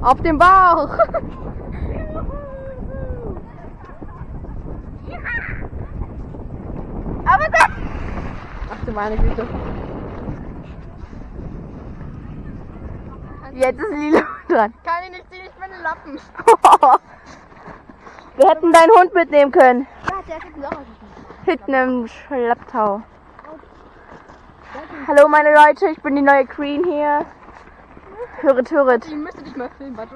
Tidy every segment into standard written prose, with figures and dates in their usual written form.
Auf dem Bauch. Aber das... Ach du meine Güte. Jetzt ist Lilo dran. Kann ich nicht ziehen, ich bin ein Lappen. Wir hätten deinen Hund mitnehmen können. Ja, der kriegt auch Hinten im Schlepptau. Hallo meine Leute, ich bin die neue Queen hier. Höret, höret. Ich müsste dich mal filmen, warte.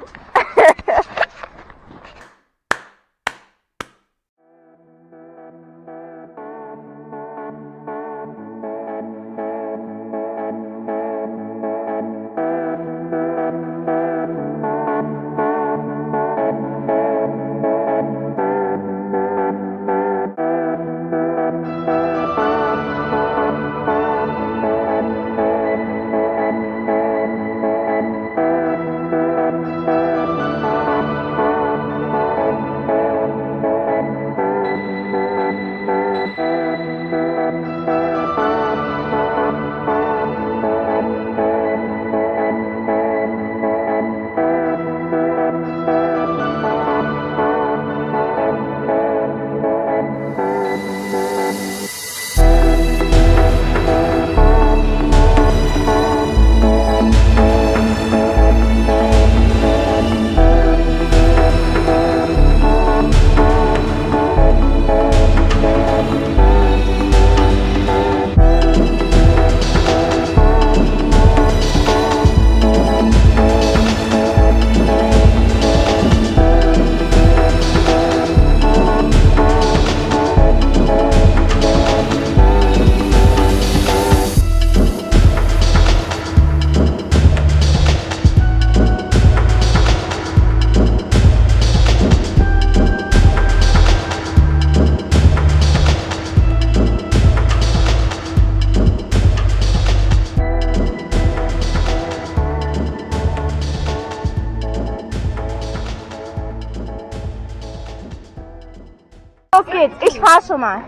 Auf geht's, ich fahr schon mal.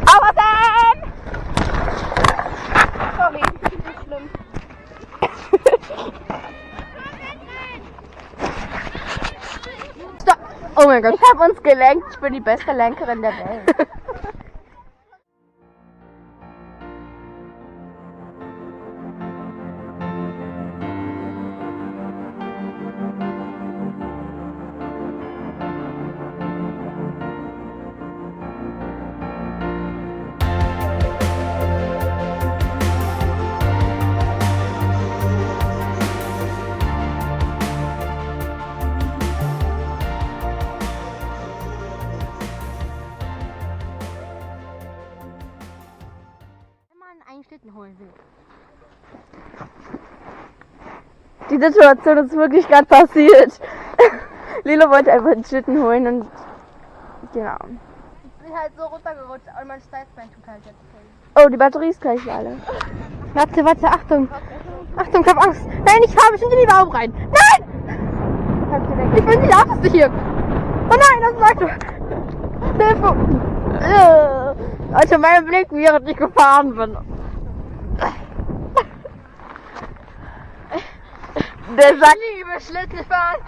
Aber dann! Sorry, nicht schlimm. Stopp. Oh mein Gott, ich hab uns gelenkt. Ich bin die beste Lenkerin der Welt. Einen Schlitten holen will. Die Situation ist wirklich gerade passiert. Lilo wollte einfach einen Schlitten holen und genau. Ich bin halt so runtergerutscht und mein Steißbein tut halt jetzt voll. Oh, die Batterie ist gleich alle. Warte, warte, Achtung. Achtung, ich hab Angst. Nein, ich fahre bestimmt in die Baum rein. Nein! Ich bin die lauteste hier. Oh nein, das ist Leute. Hilfe. Also mein Blick, während ich gefahren bin. Der sagt, liebe Schlitten fahren.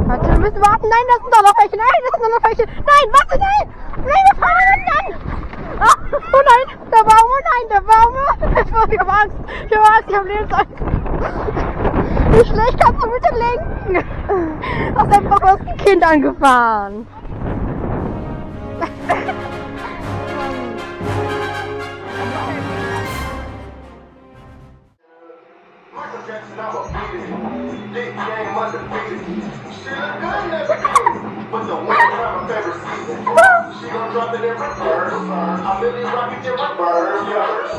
Warte, wir müssen warten. Nein, das sind doch noch welche. Nein, das sind doch noch welche. Nein, warte, nein. Nein, wir fahren. Nein. Oh nein, der Baum. Oh nein, der Baum. Ich hab Angst. Ich hab Angst. Ich hab Lebensangst. Wie schlecht kannst du bitte lenken? Aus dem Bock ist ein Kind angefahren. She gon' drop it in reverse. I'm really rocking your reverse.